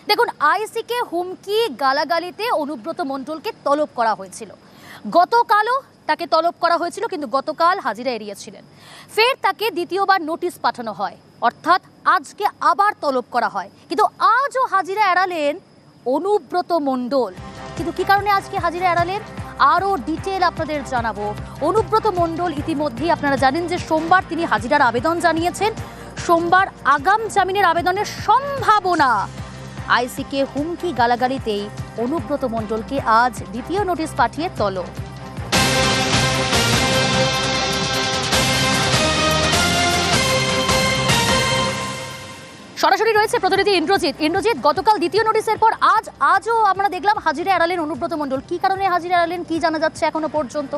দেখুন, আইসিকে হুমকি গালাগালিতে অনুব্রত মণ্ডলকে তলব করা হয়েছিল। গতকালও তাকে তলব করা হয়েছিল, কিন্তু গতকাল হাজিরা এড়িয়েছিলেন। ফের তাকে দ্বিতীয়বার নোটিশ পাঠানো হয়, অর্থাৎ আজকে আবার তলব করা হয়। কিন্তু আজও হাজিরা এড়ালেন অনুব্রত মণ্ডল। কিন্তু কি কারণে আজকে হাজিরা এড়ালেন, আরও ডিটেল আপনাদের জানাবো। অনুব্রত মণ্ডল ইতিমধ্যেই আপনারা জানেন যে সোমবার তিনি হাজিরার আবেদন জানিয়েছেন। সোমবার আগাম জামিনের আবেদনের সম্ভাবনা। আইসিকে হুমকি গালাগালিতেই অনুব্রত মণ্ডলকে আজ দ্বিতীয় নোটিশ পাঠিয়ে তলব। সরাসরি রয়েছে প্রতিনিধি ইন্দ্রজিৎ। ইন্দ্রজিৎ, গতকাল দ্বিতীয় নোটিশের পর আজও আমরা দেখলাম হাজিরা এড়ালেন অনুব্রত মণ্ডল। কি কারণে হাজিরা এড়ালেন, কি জানা যাচ্ছে এখনো পর্যন্ত?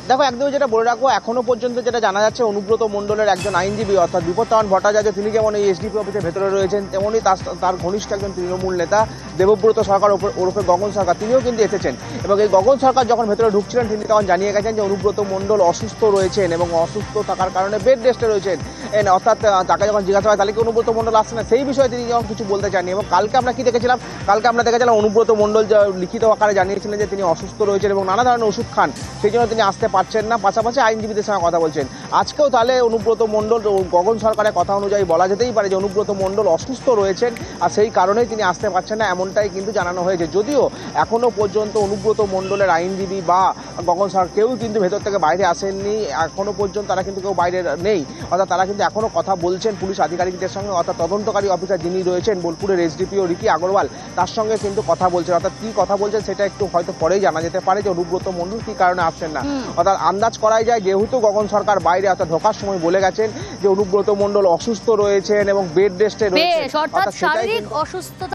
দেখো, একদমই যেটা বলে রাখবো, এখনো পর্যন্ত যেটা জানা যাচ্ছে, অনুব্রত মণ্ডলের একজন আইনজীবী অর্থাৎ বিপত্তায়ন ভট্টাচার্য, তিনি যেমন এই এসডিপি অফিসের ভেতরে রয়েছেন, তেমনই তার ঘনিষ্ঠ একজন তৃণমূল নেতা দেবব্রত সরকার ওরফে গগন সরকার, তিনিও কিন্তু এসেছেন। এবং এই গগন সরকার যখন ভেতরে ঢুকছিলেন, তিনি তখন জানিয়ে গেছেন যে অনুব্রত মণ্ডল অসুস্থ রয়েছেন এবং অসুস্থ থাকার কারণে বেড রেস্টে রয়েছেন। অর্থাৎ তাকে যখন জিজ্ঞাসা হয় তাহলে কি অনুব্রত মণ্ডল আসছে না, সেই বিষয়ে তিনি যখন কিছু বলতে চাননি। এবং কালকে আমরা কি দেখেছিলাম, আমরা দেখেছিলাম অনুব্রত মণ্ডল লিখিত আকারে জানিয়েছিলেন যে তিনি অসুস্থ রয়েছেন এবং নানা ধরনের ওষুধ খান, সেই জন্য তিনি আসতে পারছেন না। পাশাপাশি আইনজীবীদের সঙ্গে কথা বলছেন। আজকেও তাহলে অনুব্রত মণ্ডল, গগন সরকারের কথা অনুযায়ী বলা যেতেই পারে যে অনুব্রত মণ্ডল অসুস্থ রয়েছেন, আর সেই কারণেই তিনি আসতে পারছেন না, এমনটাই কিন্তু জানানো হয়েছে। যদিও এখনো পর্যন্ত অনুব্রত মণ্ডলের আইনজীবী বা গগন সরকার কেউ কিন্তু ভেতর থেকে বাইরে আসেননি। এখনো পর্যন্ত তারা কিন্তু কেউ বাইরে নেই, অর্থাৎ তারা কিন্তু এখনো কথা বলছেন পুলিশ আধিকারিকদের সঙ্গে, অর্থাৎ তদন্তকারী অফিসার যিনি রয়েছেন বোলপুরের এসডিপিও রিকি আগরওয়াল, তার সঙ্গে কিন্তু কথা বলছেন। অর্থাৎ কি কথা বলছেন সেটা একটু হয়তো পরেই জানা যেতে পারে যে অনুব্রত মণ্ডল কি কারণে আসছেন না। অর্থাৎ আন্দাজ করাই যায়, যেহেতু গগন সরকার বাইরে অর্থাৎ ঢোকার সময় বলে গেছেন যে অনুব্রত মণ্ডল অসুস্থ রয়েছেন এবং বেড রেস্টে রয়েছেন, অর্থাৎ শারীরিক অসুস্থতা